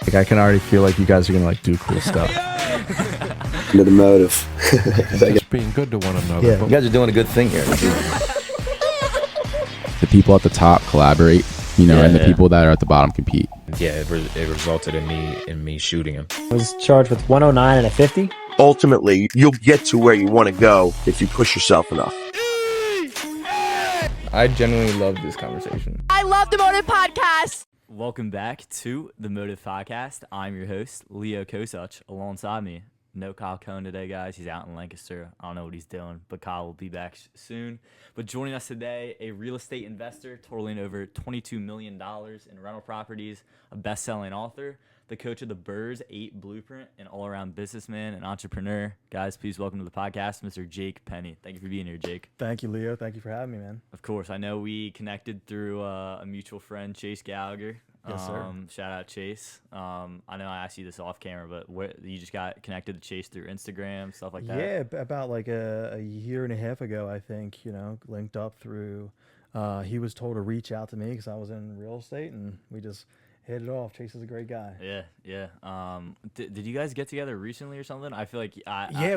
Like I can already feel like you guys are gonna like do cool stuff. Into the motive. Just being good to one another. Yeah, you guys are doing a good thing here. The people at the top collaborate, and the people that are at the bottom compete. Yeah, it resulted in me shooting him. I was charged with 109 and a 50. Ultimately, you'll get to where you want to go if you push yourself enough. I genuinely love this conversation. I love the Motive Podcast. Welcome back to the Motive Podcast. I'm your host, Leo Kosach. Alongside me, no Kyle Cohn today, guys. He's out in Lancaster. I don't know what he's doing, but Kyle will be back soon. But joining us today, a real estate investor totaling over $22 million in rental properties, a best-selling author, the coach of the BRRRRs8 Blueprint, an all-around businessman and entrepreneur. Guys, please welcome to the podcast, Mr. Jake Penny. Thank you for being here, Jake. Thank you, Leo. Thank you for having me, man. Of course. I know we connected through a mutual friend, Chase Gallagher. Yes, sir. Shout out Chase. I know I asked you this off camera, but you just got connected to Chase through Instagram, stuff like that? Yeah, about like a year and a half ago, I think, linked up through, he was told to reach out to me because I was in real estate, and we just hit it off. Chase is a great guy. Yeah. Did you guys get together recently or something? I feel like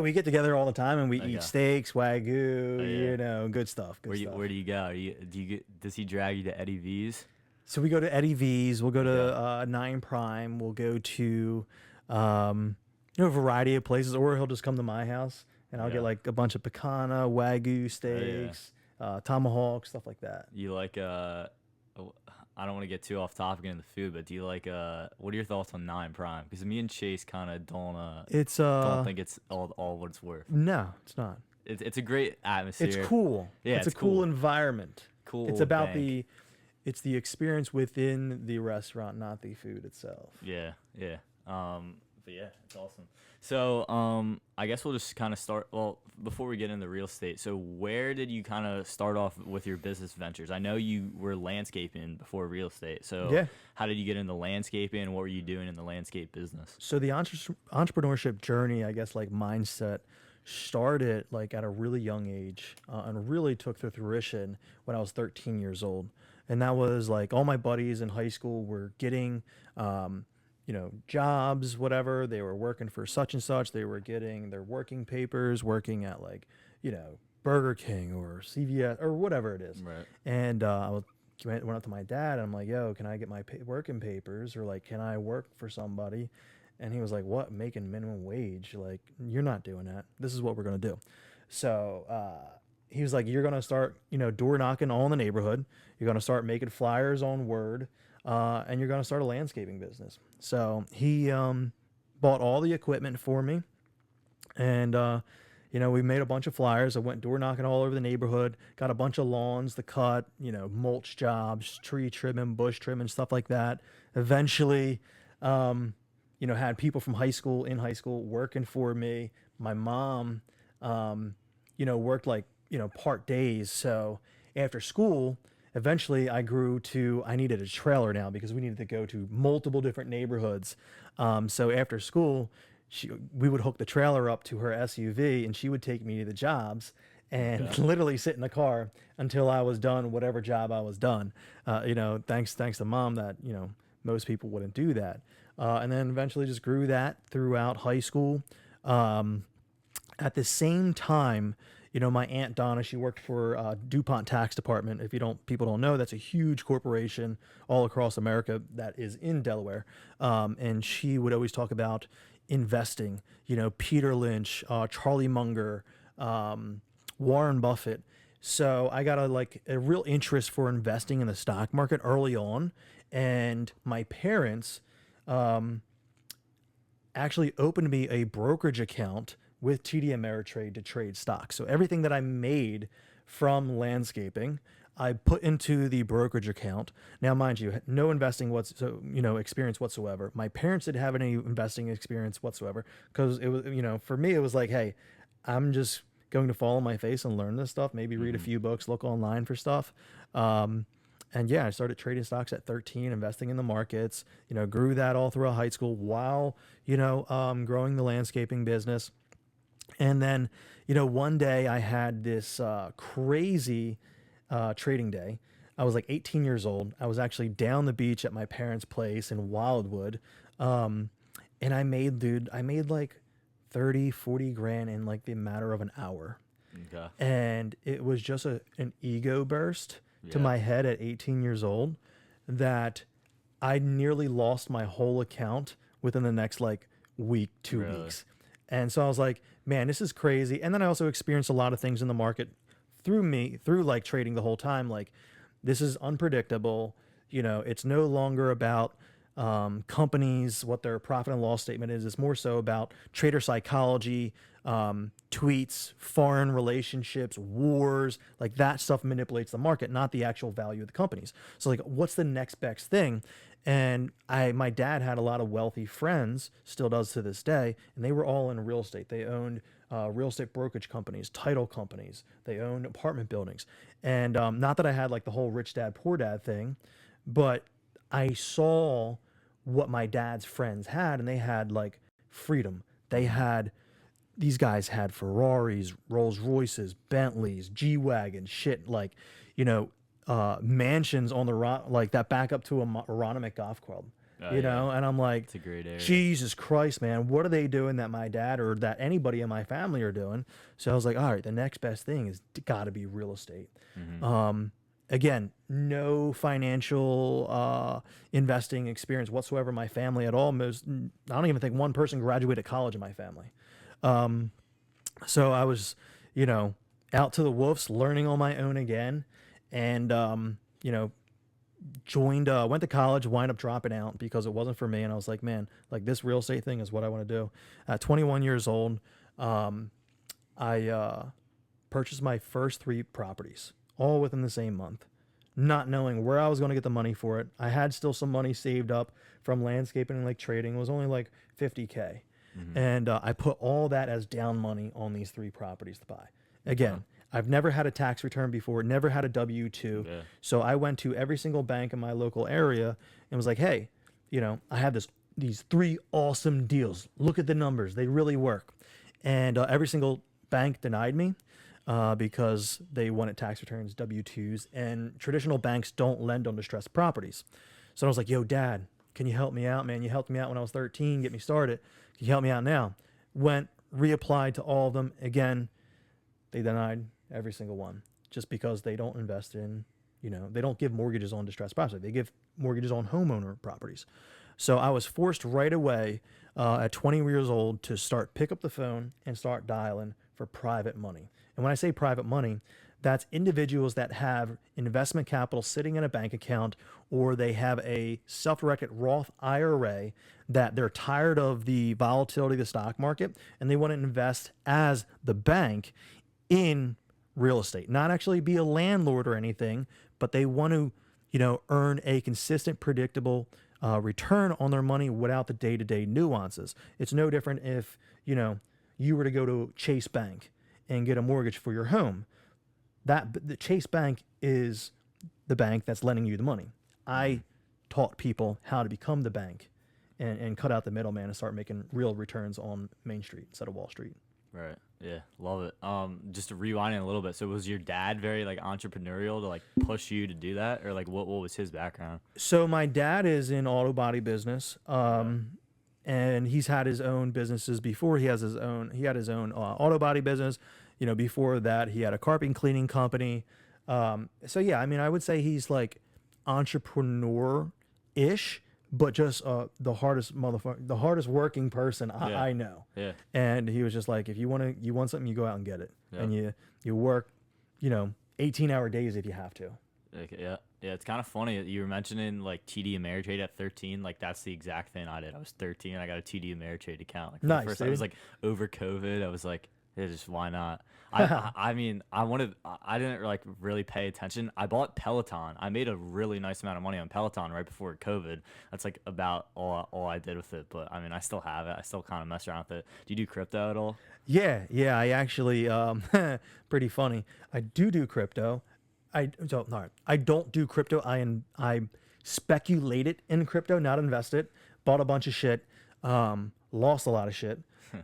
we get together all the time, and we eat steaks, wagyu, yeah. Good stuff. Where do you go? Does he drag you to Eddie V's? So we go to Eddie V's. We'll go to 9 Prime. We'll go to a variety of places, or he'll just come to my house, and I'll get like a bunch of picana, wagyu steaks, tomahawk, stuff like that. You like I don't want to get too off topic into the food, but do you like what are your thoughts on 9 Prime? Because me and Chase kind of don't think it's all what it's worth. No, it's not. It's a great atmosphere. It's cool. Yeah, it's a cool environment. Cool. It's about it's the experience within the restaurant, not the food itself. Yeah. But yeah, it's awesome. So I guess we'll just kind of start. Well, before we get into real estate, so where did you kind of start off with your business ventures? I know you were landscaping before real estate. So how did you get into landscaping, and what were you doing in the landscape business? So the entrepreneurship journey, I guess, like mindset, started like at a really young age and really took to fruition when I was 13 years old. And that was like all my buddies in high school were getting, jobs, whatever. They were working for such and such. They were getting their working papers, working at like, Burger King or CVS or whatever it is. Right. And went up to my dad and I'm like, yo, can I get my working papers, or like, can I work for somebody? And he was like, what, making minimum wage? Like, you're not doing that. This is what we're going to do. So he was like, you're going to start, door knocking all in the neighborhood. You're going to start making flyers on Word, and you're going to start a landscaping business. So he bought all the equipment for me, and we made a bunch of flyers. I went door knocking all over the neighborhood, got a bunch of lawns to cut, mulch jobs, tree trimming, bush trimming, stuff like that. Eventually, had people from high school working for me. My mom, worked like, part days. So after school, eventually I needed a trailer now because we needed to go to multiple different neighborhoods. So after school, we would hook the trailer up to her SUV, and she would take me to the jobs and literally sit in the car until I was done whatever job I was done. Thanks to mom that, most people wouldn't do that. And then eventually just grew that throughout high school. At the same time, my Aunt Donna, she worked for DuPont Tax Department. If people don't know, that's a huge corporation all across America that is in Delaware. And she would always talk about investing, Peter Lynch, Charlie Munger, Warren Buffett. So I got a real interest for investing in the stock market early on. And my parents actually opened me a brokerage account with TD Ameritrade to trade stocks. So everything that I made from landscaping, I put into the brokerage account. Now, mind you, no investing experience whatsoever. My parents didn't have any investing experience whatsoever because it was, for me, it was like, hey, I'm just going to fall on my face and learn this stuff. Maybe read a few books, look online for stuff. I started trading stocks at 13, investing in the markets. Grew that all throughout high school while growing the landscaping business. And then, one day I had this crazy trading day. I was like 18 years old. I was actually down the beach at my parents' place in Wildwood. And I made like 30, 40 grand in like the matter of an hour. Okay. And it was just an ego burst to my head at 18 years old that I nearly lost my whole account within the next like week, 2 weeks. And so I was like, man, this is crazy. And then I also experienced a lot of things in the market through like trading the whole time. Like, this is unpredictable. You know, it's no longer about companies, what their profit and loss statement is. It's more so about trader psychology, tweets, foreign relationships, wars. Like, that stuff manipulates the market, not the actual value of the companies. So like, what's the next best thing? And my dad had a lot of wealthy friends, still does to this day, and they were all in real estate. They owned real estate brokerage companies, title companies. They owned apartment buildings. And not that I had like the whole rich dad, poor dad thing, but I saw what my dad's friends had, and they had like freedom. These guys had Ferraris, Rolls Royces, Bentleys, G-Wagons, shit, like, you know, mansions on the like that back up to a Aronimink golf club, you know. And I'm like, it's a great area. Jesus Christ, man, what are they doing that my dad or that anybody in my family are doing? So I was like, all right, the next best thing is got to be real estate. Again, no financial investing experience whatsoever in my family at all. I don't even think one person graduated college in my family. So I was, you know, out to the wolves, learning on my own again. And, you know, went to college, wind up dropping out because it wasn't for me. And I was like, man, like, this real estate thing is what I want to do. At 21 years old, I purchased my first 3 properties, all within the same month, not knowing where I was going to get the money for it. I had still some money saved up from landscaping and like trading. It was only like $50K. And I put all that as down money on these 3 properties to buy. Again, I've never had a tax return before, never had a W-2. So I went to every single bank in my local area and was like, hey, you know, I have these 3 awesome deals. Look at the numbers. They really work. And every single bank denied me because they wanted tax returns, W-2s, and traditional banks don't lend on distressed properties. So I was like, yo, Dad, can you help me out, man? You helped me out when I was 13, get me started. Can you help me out now? Reapplied to all of them. Again, they denied every single one just because they don't invest in, you know, they don't give mortgages on distressed property. They give mortgages on homeowner properties. So I was forced right away at 20 years old to pick up the phone and start dialing for private money. And when I say private money, that's individuals that have investment capital sitting in a bank account, or they have a self-directed Roth IRA that they're tired of the volatility of the stock market and they want to invest as the bank in real estate, not actually be a landlord or anything, but they want to, you know, earn a consistent, predictable return on their money without the day-to-day nuances. It's no different if, you know, you were to go to Chase Bank and get a mortgage for your home. The Chase Bank is the bank that's lending you the money. I taught people how to become the bank and cut out the middleman and start making real returns on Main Street instead of Wall Street. Right. Yeah. Love it. Just to rewind it a little bit. So was your dad very like entrepreneurial to like push you to do that, or like what was his background? So my dad is in auto body business. And he's had his own businesses before. He had his own auto body business. You know, before that he had a carpet cleaning company. So yeah, I mean, I would say he's like entrepreneur-ish, but just the hardest working person I know. Yeah. And he was just like, if you want something, you go out and get it. Yeah. And you work, you know, 18-hour days if you have to. Okay, yeah. Yeah, it's kind of funny that you were mentioning like TD Ameritrade at 13. Like that's the exact thing I did. I was 13. I got a TD Ameritrade account. Like, nice. First, I was like over COVID. I was like, yeah, just why not? I mean, I didn't like really pay attention. I bought Peloton. I made a really nice amount of money on Peloton right before COVID. That's like about all I did with it. But I mean, I still have it. I still kind of mess around with it. Do you do crypto at all? Yeah. I actually, pretty funny. I do crypto. I don't do crypto. I speculated in crypto, not invested. Bought a bunch of shit. Lost a lot of shit.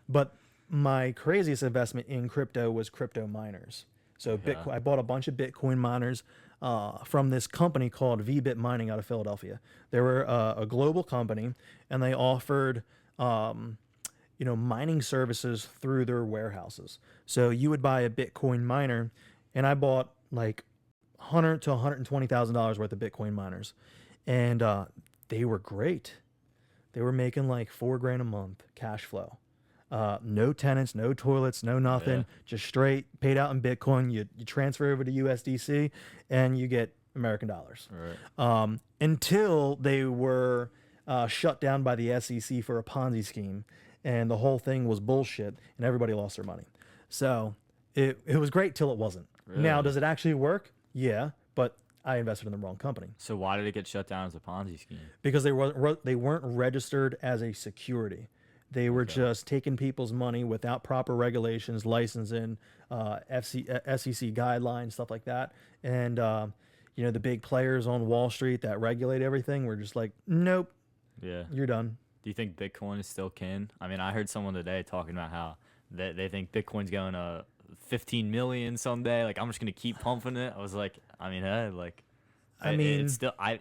But my craziest investment in crypto was crypto miners. So Bitcoin, I bought a bunch of Bitcoin miners. from this company called VBit Mining out of Philadelphia. They were a global company, and they offered mining services through their warehouses. So you would buy a Bitcoin miner, and I bought like $100,000 to $120,000 worth of Bitcoin miners, and they were great. They were making like $4,000 a month cash flow. No tenants, no toilets, no nothing, just straight paid out in Bitcoin. You transfer over to USDC and you get American dollars. Right. Until they were shut down by the SEC for a Ponzi scheme, and the whole thing was bullshit, and everybody lost their money. So it was great till it wasn't. Really? Now, does it actually work? Yeah, but I invested in the wrong company. So why did it get shut down as a Ponzi scheme? Because they weren't registered as a security. They were just taking people's money without proper regulations, licensing, SEC guidelines, stuff like that. And the big players on Wall Street that regulate everything were just like, nope, you're done. Do you think Bitcoin is still kin? I mean, I heard someone today talking about how they think Bitcoin's going to 15 million someday. Like, I'm just gonna keep pumping it. I was like, I mean,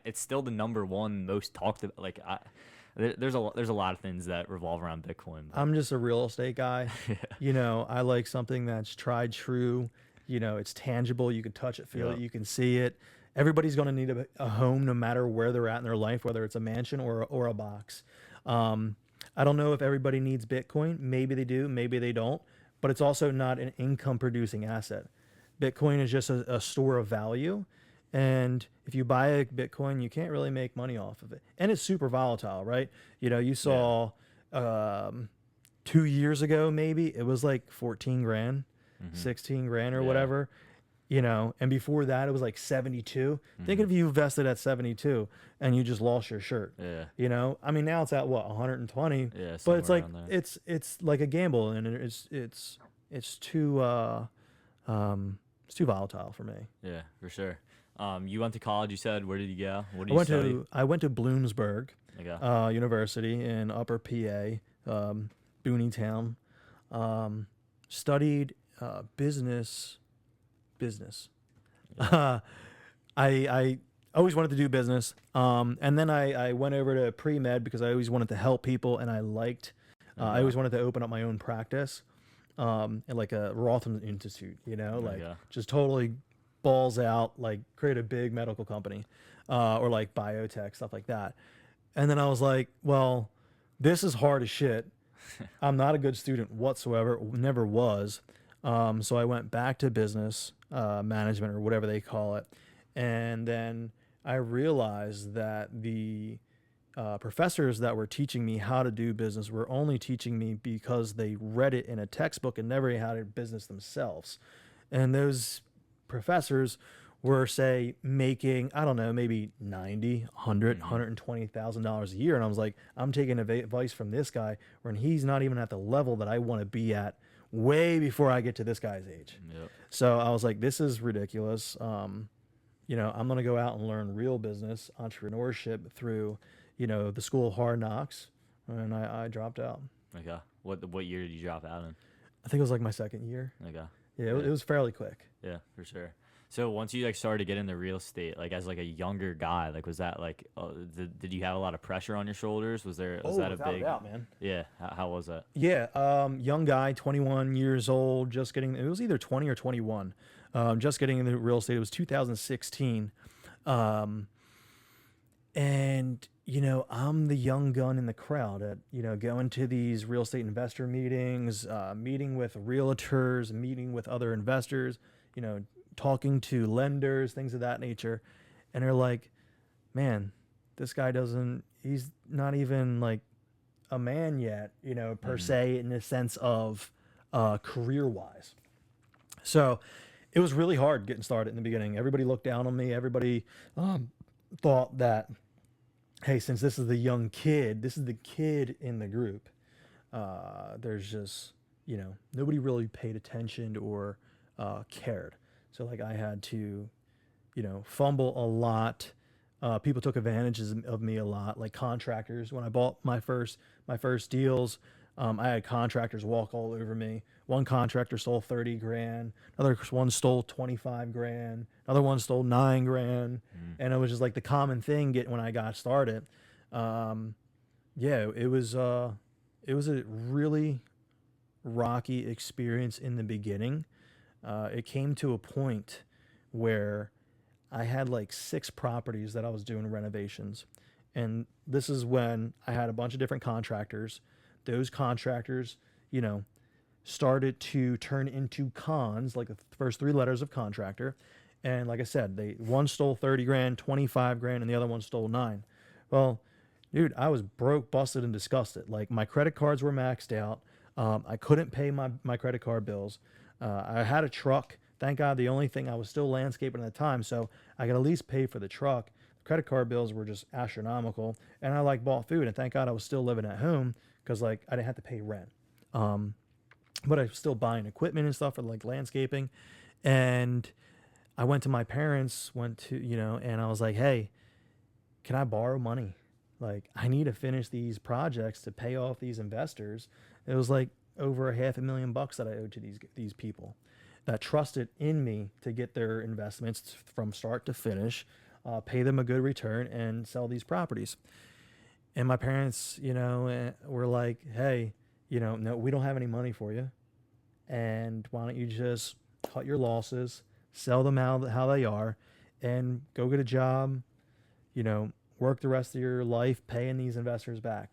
it's still the number one most talked about. Like, there's a lot of things that revolve around Bitcoin. But. I'm just a real estate guy. I like something that's tried true. It's tangible. You can touch it, feel it, you can see it. Everybody's going to need a home no matter where they're at in their life, whether it's a mansion or a box. I don't know if everybody needs Bitcoin. Maybe they do, maybe they don't. But it's also not an income producing asset. Bitcoin is just a store of value. And if you buy a Bitcoin, you can't really make money off of it. And it's super volatile, right? You saw 2 years ago, maybe it was like 14 grand, 16 grand or whatever, and before that it was like 72. Think if you invested at 72 and you just lost your shirt. I mean, now it's at what, 120? But it's like it's like a gamble, and it's too volatile for me. Yeah, for sure. You went to college, you said. Where did you go? What did you study? I went to Bloomsburg University in Upper PA, Booneytown. Studied business. I always wanted to do business. And then I went over to pre-med because I always wanted to help people, and I I always wanted to open up my own practice, at like a Rothman Institute, just totally balls out, like create a big medical company, or like biotech, stuff like that. And then I was like, well, this is hard as shit. I'm not a good student whatsoever, never was. So I went back to business management, or whatever they call it. And then I realized that the professors that were teaching me how to do business were only teaching me because they read it in a textbook and never had a business themselves. And those professors were, say, making, I don't know, maybe $90,000, $100,000, $120,000 a year. And I was like, I'm taking advice from this guy when he's not even at the level that I want to be at way before I get to this guy's age. So I was like, this is ridiculous. I'm going to go out and learn real business, entrepreneurship through, the School of Hard Knocks. And I dropped out. Okay. What year did you drop out in? I think it was like my second year. Okay. Yeah, it was fairly quick. Yeah, for sure. So once you started to get into real estate, as a younger guy, was that did you have a lot of pressure on your shoulders? Was that a big? Doubt, man. Yeah. How was that? Yeah. Young guy, 21 years old, it was either 20 or 21. Just getting into real estate. It was 2016. And I'm the young gun in the crowd at, going to these real estate investor meetings, meeting with realtors, meeting with other investors, talking to lenders, things of that nature. And they're like, man, this guy he's not even like a man yet, per se, in the sense of career-wise. So it was really hard getting started in the beginning. Everybody looked down on me. Everybody thought that, hey, since this is the young kid, this is the kid in the group, there's just, nobody really paid attention or cared. So I had to, fumble a lot. People took advantages of me a lot, like contractors. When I bought my first deals, I had contractors walk all over me. One contractor stole 30 grand. Another one stole 25 grand. Another one stole 9 grand. And it was just like the common thing when I got started. Yeah, it was a really rocky experience in the beginning. It came to a point where I had like 6 properties that I was doing renovations. And this is when I had a bunch of different contractors. Those contractors, you know, started to turn into cons, like the first 3 letters of contractor. And like I said, one stole 30 grand, 25 grand, and the other one stole 9. Well, dude, I was broke, busted, and disgusted. Like, my credit cards were maxed out. I couldn't pay my credit card bills. I had a truck. Thank God, the only thing, I was still landscaping at the time, so I could at least pay for the truck. The credit card bills were just astronomical. And I like bought food, and thank God I was still living at home because like I didn't have to pay rent. But I was still buying equipment and stuff for like landscaping. And I went to my parents, and I was like, hey, can I borrow money? Like, I need to finish these projects to pay off these investors. It was like over $500,000 that I owed to these people that trusted in me to get their investments from start to finish, pay them a good return, and sell these properties. And my parents, were like, hey, no, we don't have any money for you. And why don't you just cut your losses, sell them how they are, and go get a job, work the rest of your life paying these investors back.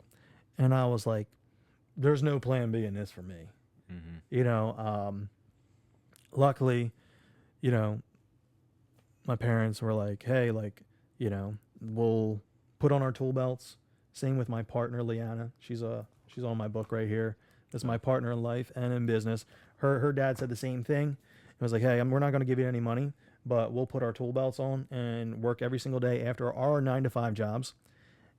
And I was like, there's no plan B in this for me. Luckily, my parents were like, hey, we'll put on our tool belts. Same with my partner, Leanna. She's on my book right here. That's my partner in life and in business. Her dad said the same thing. It was like, hey, we're not going to give you any money, but we'll put our tool belts on and work every single day after our 9-to-5 jobs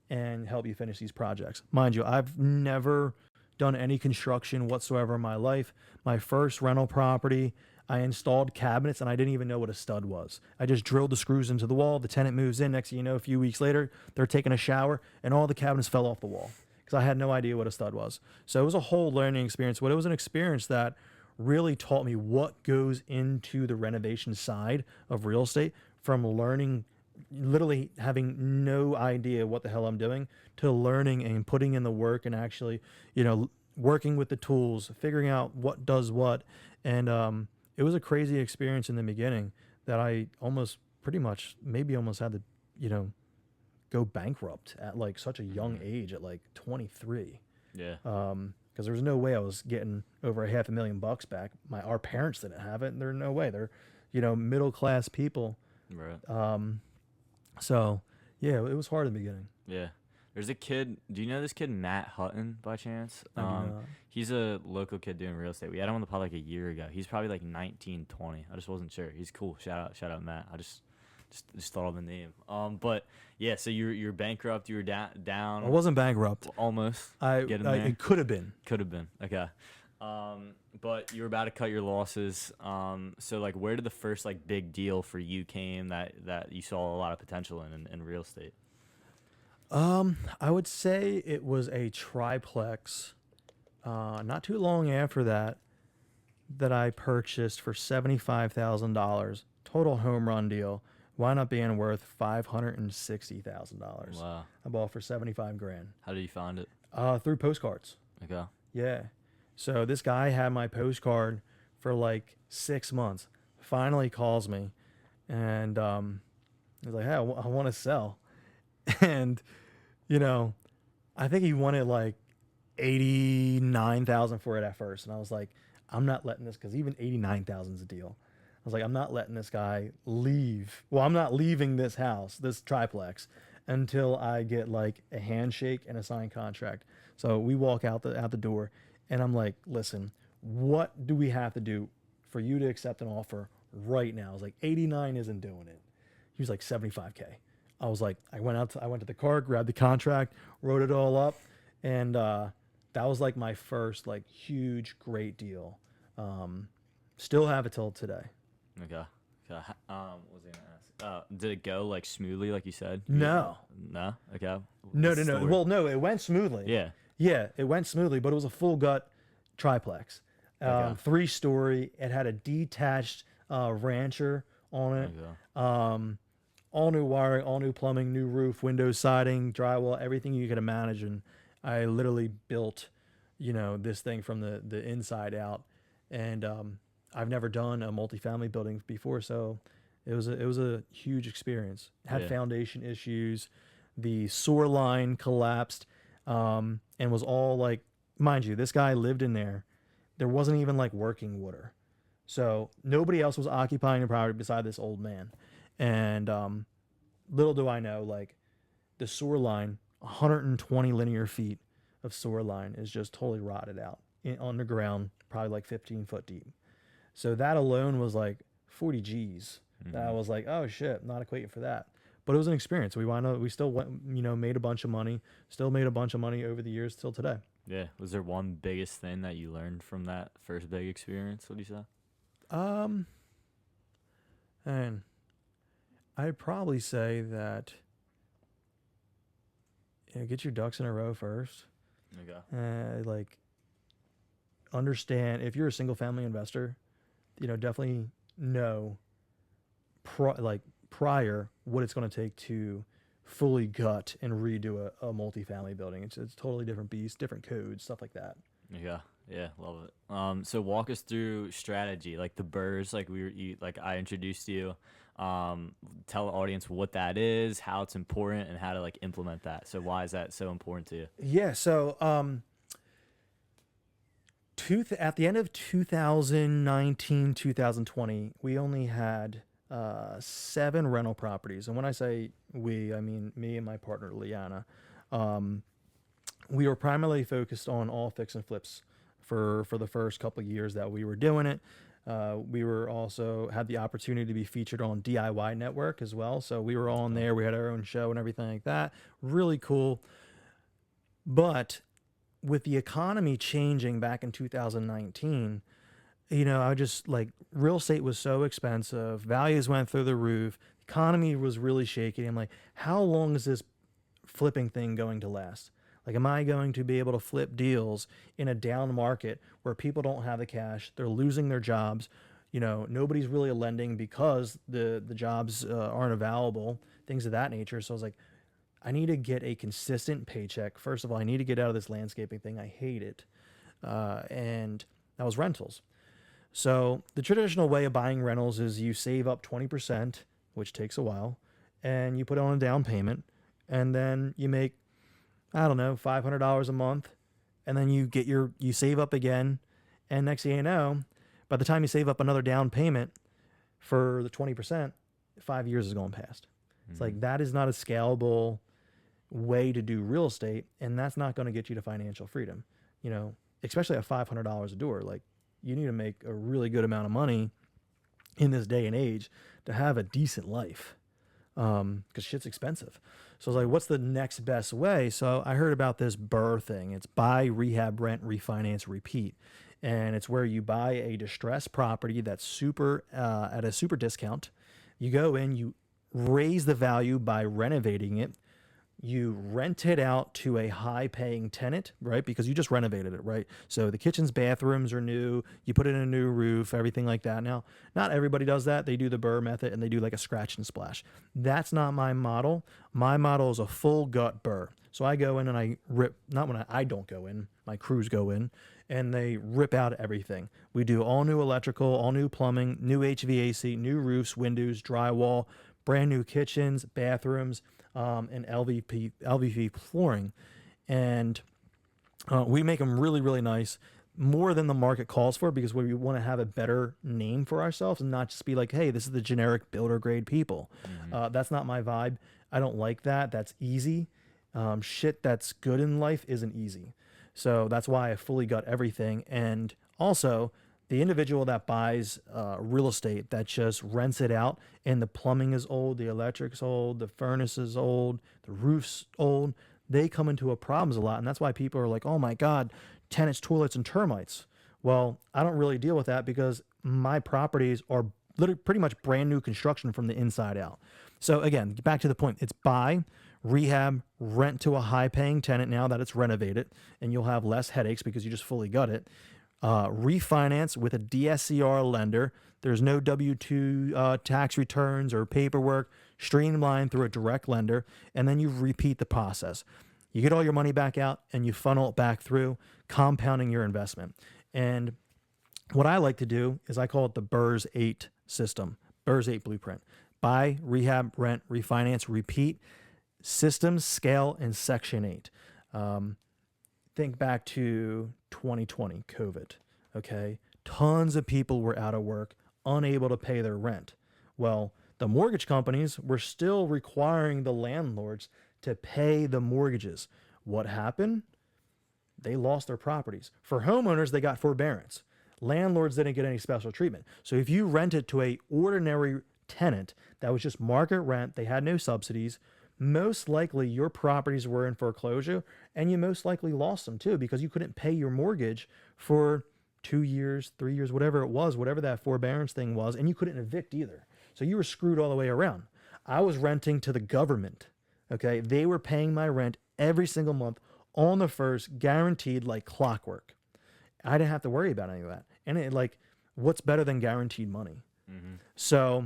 and help you finish these projects. Mind you, I've never done any construction whatsoever in my life. My first rental property, I installed cabinets and I didn't even know what a stud was. I just drilled the screws into the wall. The tenant moves in. Next thing you know, a few weeks later, they're taking a shower and all the cabinets fell off the wall because I had no idea what a stud was. So it was a whole learning experience. But it was an experience that really taught me what goes into the renovation side of real estate, from learning, literally having no idea what the hell I'm doing, to learning and putting in the work and actually, working with the tools, figuring out what does what. And it was a crazy experience in the beginning that I almost had to, go bankrupt at like such a young age, at like 23. Yeah. Because there was no way I was getting over $500,000 back. Our parents didn't have it, and there's no way. They're, middle class people. Right. So yeah, it was hard in the beginning. Yeah. There's a kid. Do you know this kid, Matt Hutton, by chance? I do not. He's a local kid doing real estate. We had him on the pod like a year ago. He's probably like 19, 20. I just wasn't sure. He's cool. Shout out Matt. I just thought of the name. But yeah. So you're bankrupt. You were down. I wasn't bankrupt. Almost. It could have been. Could have been. Okay. But you were about to cut your losses. So like, where did the first like big deal for you came that you saw a lot of potential in real estate? I would say it was a triplex. Not too long after that I purchased for $75,000. Total home run deal. Wound up being worth $560,000. Wow. I bought for 75 grand. How did you find it? Through postcards. Okay. Yeah. So this guy had my postcard for like 6 months. Finally calls me, and he's like, "Hey, I want to sell," and I think he wanted like 89,000 for it at first, and I was like, "I'm not letting this," because even 89,000 is a deal. I was like, "I'm not letting this guy leave. Well, I'm not leaving this house, this triplex, until I get like a handshake and a signed contract." So we walk out the door. And I'm like, listen, what do we have to do for you to accept an offer right now? I was like, 89 isn't doing it. He was like, 75K. I was like, I went to the car, grabbed the contract, wrote it all up. And that was like my first like huge, great deal. Still have it till today. Okay. What was I gonna ask? Did it go like smoothly, like you said? No. No. Okay. No. Well, no, it went smoothly. Yeah. Yeah, it went smoothly, but it was a full gut triplex. Okay. 3-story. It had a detached rancher on it. All new wiring, all new plumbing, new roof, windows, siding, drywall, everything you could imagine. I literally built, this thing from the inside out, and I've never done a multifamily building before, so it was a huge experience. Had foundation issues, the sewer line collapsed, and was all like, mind you, this guy lived in there. There wasn't even like working water, so nobody else was occupying the property beside this old man. And little do I know, like the sewer line, 120 linear feet of sewer line is just totally rotted out underground, probably like 15 foot deep. So that alone was like 40 G's. That I was like, oh shit, not equating for that. But it was an experience. We still went, made a bunch of money, still made a bunch of money over the years till today. Yeah. Was there one biggest thing that you learned from that first big experience? What do you say? And I'd probably say that get your ducks in a row first. Okay. Like understand if you're a single family investor, definitely know prior what it's going to take to fully gut and redo a multifamily building. It's a totally different beast, different codes, stuff like that. Yeah, love it. So walk us through strategy, like the BRRRRs, like I introduced you. Tell the audience what that is, how it's important, and how to like implement that. So why is that so important to you? Yeah, so at the end of 2019, 2020, we only had 7 rental properties. And when I say we, I mean me and my partner, Liana. We were primarily focused on all fix and flips for the first couple of years that we were doing it. We were also had the opportunity to be featured on DIY Network as well. So we were on there. We had our own show and everything like that. Really cool. But with the economy changing back in 2019, I just like real estate was so expensive. Values went through the roof. Economy was really shaky. I'm like, how long is this flipping thing going to last? Like, am I going to be able to flip deals in a down market where people don't have the cash? They're losing their jobs. Nobody's really lending because the jobs aren't available, things of that nature. So I was like, I need to get a consistent paycheck. First of all, I need to get out of this landscaping thing. I hate it. And that was rentals. So the traditional way of buying rentals is you save up 20%, which takes a while, and you put it on a down payment, and then you make, I don't know, $500 a month, and then you save up again, and next thing you know, by the time you save up another down payment for the 20%, 5 years is going past. It's like that is not a scalable way to do real estate, and that's not going to get you to financial freedom. Especially at $500 a door, like you need to make a really good amount of money in this day and age to have a decent life. Because shit's expensive. So I was like, what's the next best way? So I heard about this BRRRR thing. It's buy, rehab, rent, refinance, repeat. And it's where you buy a distressed property that's super at a super discount. You go in, you raise the value by renovating it. You rent it out to a high-paying tenant, right? Because you just renovated it, right? So the kitchens, bathrooms are new. You put in a new roof, everything like that. Now, not everybody does that. They do the BRRRR method, and they do like a scratch and splash. That's not my model. My model is a full gut BRRRR. So I go in and I rip, not when I don't go in, my crews go in, and they rip out everything. We do all new electrical, all new plumbing, new HVAC, new roofs, windows, drywall, brand new kitchens, bathrooms, and LVP flooring. And we make them really, really nice, more than the market calls for, because we want to have a better name for ourselves and not just be like, hey, this is the generic builder grade people. That's not my vibe. I don't like that. That's easy. Shit that's good in life isn't easy. So that's why I fully gut everything. And also, the individual that buys real estate that just rents it out and the plumbing is old, the electric's old, the furnace is old, the roof's old, they come into a problems a lot. And that's why people are like, oh my God, tenants, toilets, and termites. Well, I don't really deal with that because my properties are literally pretty much brand new construction from the inside out. So again, back to the point, it's buy, rehab, rent to a high-paying tenant now that it's renovated, and you'll have less headaches because you just fully gut it. Refinance with a DSCR lender. There's no W-2 tax returns or paperwork, streamlined through a direct lender, and then you repeat the process. You get all your money back out, and you funnel it back through, compounding your investment. And what I like to do is I call it the BRRRRs8 system, BRRRRRs8 Blueprint. Buy, rehab, rent, refinance, repeat, systems, scale, and Section 8. Think back to 2020, COVID, okay? Tons of people were out of work, unable to pay their rent. Well, the mortgage companies were still requiring the landlords to pay the mortgages. What happened? They lost their properties. For homeowners, they got forbearance. Landlords didn't get any special treatment. So if you rented to a ordinary tenant that was just market rent, they had no subsidies, most likely your properties were in foreclosure, and you most likely lost them too because you couldn't pay your mortgage for 2 years, 3 years, whatever it was, whatever that forbearance thing was, and you couldn't evict either. So you were screwed all the way around. I was renting to the government, okay? They were paying my rent every single month on the first, guaranteed like clockwork. I didn't have to worry about any of that. And it, like, what's better than guaranteed money? Mm-hmm. So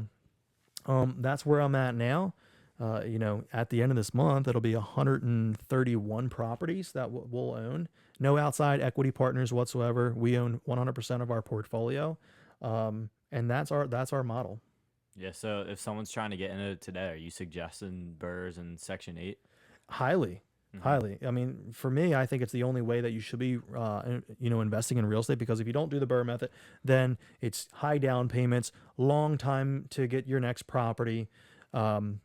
that's where I'm at now. At the end of this month, it'll be 131 properties that we'll own. No outside equity partners whatsoever. We own 100% of our portfolio, and that's our model. Yeah. So if someone's trying to get into it today, are you suggesting BRRRRs and Section 8? Highly. Highly. I mean, for me, I think it's the only way that you should be, investing in real estate, because if you don't do the BRRRR method, then it's high down payments, long time to get your next property. And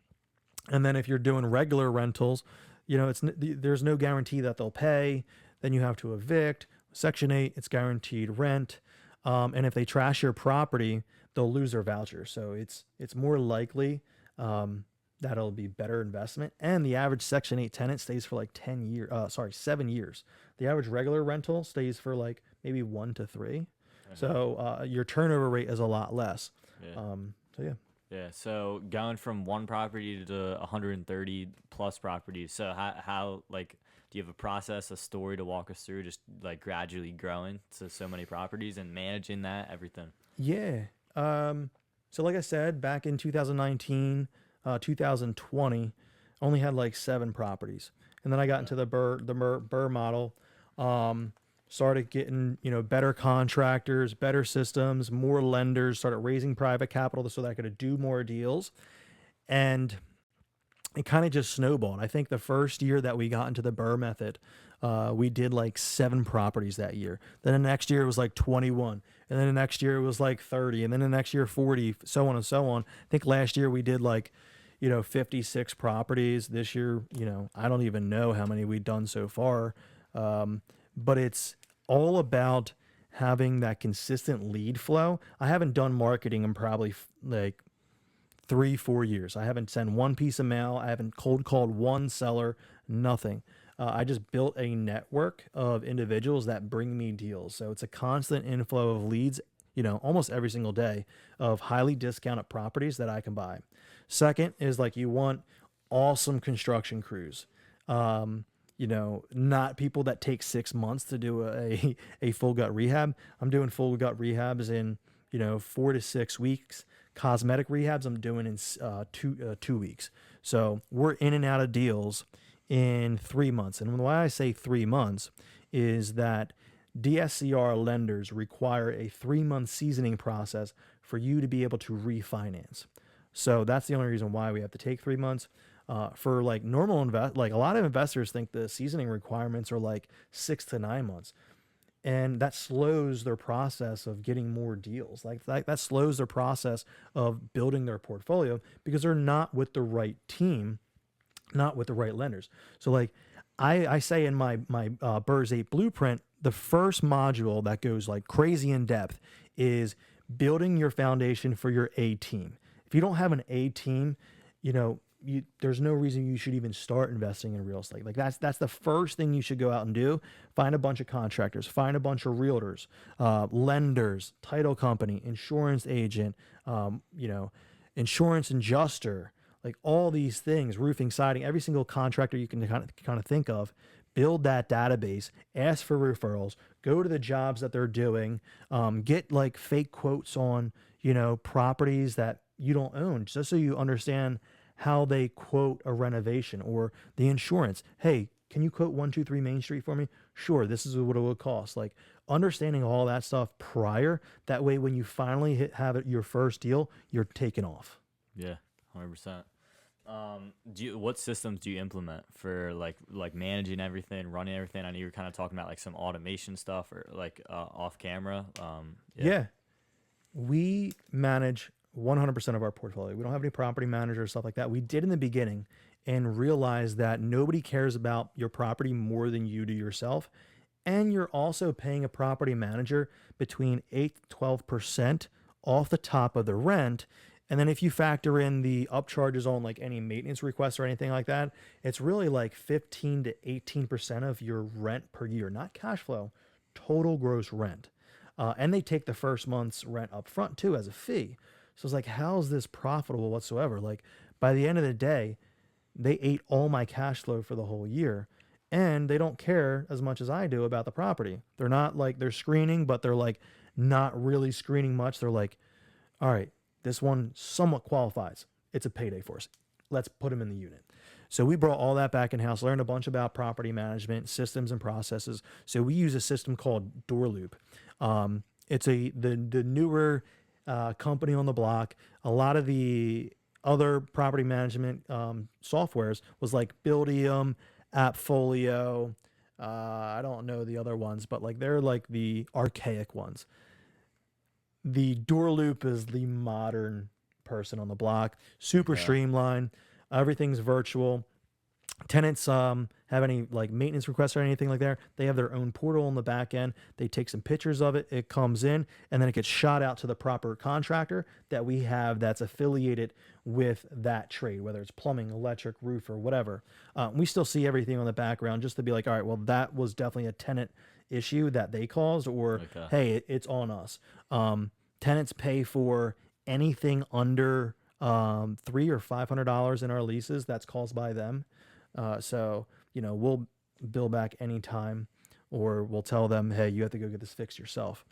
then if you're doing regular rentals, there's no guarantee that they'll pay. Then you have to evict. Section 8, it's guaranteed rent. And if they trash your property, they'll lose their voucher. So it's more likely that it'll be better investment. And the average Section 8 tenant stays for like 7 years. The average regular rental stays for like maybe 1 to 3. So your turnover rate is a lot less. Yeah. Yeah. So going from one property to 130 plus properties. So how do you have a process, a story to walk us through, just like gradually growing to so many properties and managing that, everything? Yeah. So like I said, back in 2019, 2020, only had like 7 properties. And then I got into the BRRRR model, started getting, better contractors, better systems, more lenders, started raising private capital so that I could do more deals. And it kind of just snowballed. I think the first year that we got into the BRRRR method, we did like 7 properties that year. Then the next year it was like 21. And then the next year it was like 30. And then the next year 40, so on and so on. I think last year we did like, 56 properties. This year, I don't even know how many we've done so far. But it's all about having that consistent lead flow. I haven't done marketing in probably like 3-4 years. I haven't sent one piece of mail. I haven't cold called one seller, nothing. I just built a network of individuals that bring me deals. So it's a constant inflow of leads, almost every single day, of highly discounted properties that I can buy. Second is like, you want awesome construction crews. Not people that take 6 months to do a full gut rehab. I'm doing full gut rehabs in, 4 to 6 weeks. Cosmetic rehabs I'm doing in 2 weeks. So we're in and out of deals in 3 months. And why I say 3 months is that DSCR lenders require a 3-month seasoning process for you to be able to refinance. So that's the only reason why we have to take 3 months. For like normal a lot of investors think the seasoning requirements are like 6 to 9 months. And that slows their process of getting more deals. Like that slows their process of building their portfolio because they're not with the right team, not with the right lenders. So like I say in my BRRRRs8 Blueprint, the first module that goes like crazy in depth is building your foundation for your A team. If you don't have an A team, there's no reason you should even start investing in real estate. Like that's the first thing you should go out and do. Find a bunch of contractors, find a bunch of realtors, lenders, title company, insurance agent, insurance adjuster, like all these things, roofing, siding, every single contractor you can kind of think of. Build that database, ask for referrals, go to the jobs that they're doing, get like fake quotes on, properties that you don't own, just so you understand how they quote a renovation or the insurance. Hey, can you quote 123 Main Street for me? Sure, this is what it would cost. Like understanding all that stuff prior, that way when you finally have your first deal, you're taking off. Yeah, 100%. What systems do you implement for like managing everything, running everything? I know you were kind of talking about like some automation stuff or like off camera. Yeah, we manage 100% of our portfolio. We don't have any property managers, stuff like that. We did in the beginning and realized that nobody cares about your property more than you do yourself. And you're also paying a property manager between 8 to 12% off the top of the rent. And then if you factor in the upcharges on like any maintenance requests or anything like that, it's really like 15 to 18% of your rent per year, not cash flow, total gross rent. And they take the first month's rent up front too as a fee. So it's like, how's this profitable whatsoever? Like by the end of the day, they ate all my cash flow for the whole year, and they don't care as much as I do about the property. They're not like, they're screening, but they're like not really screening much. They're like, all right, this one somewhat qualifies. It's a payday for us. Let's put him in the unit. So we brought all that back in-house, learned a bunch about property management, systems and processes. So we use a system called Door Loop. It's the newer company on the block. A lot of the other property management softwares was like Buildium, Appfolio. I don't know the other ones, but like they're like the archaic ones. The Door Loop is the modern person on the block. Super streamlined. Everything's virtual. Tenants have any like maintenance requests or anything like that, they have their own portal on the back end. They take some pictures of it. It comes in, and then it gets shot out to the proper contractor that we have that's affiliated with that trade, whether it's plumbing, electric, roof, or whatever. We still see everything on the background just to be like, all right, well, that was definitely a tenant issue that they caused, or hey, it's on us. Tenants pay for anything under $300 or $500 in our leases that's caused by them. So, we'll bill back anytime, or we'll tell them, hey, you have to go get this fixed yourself.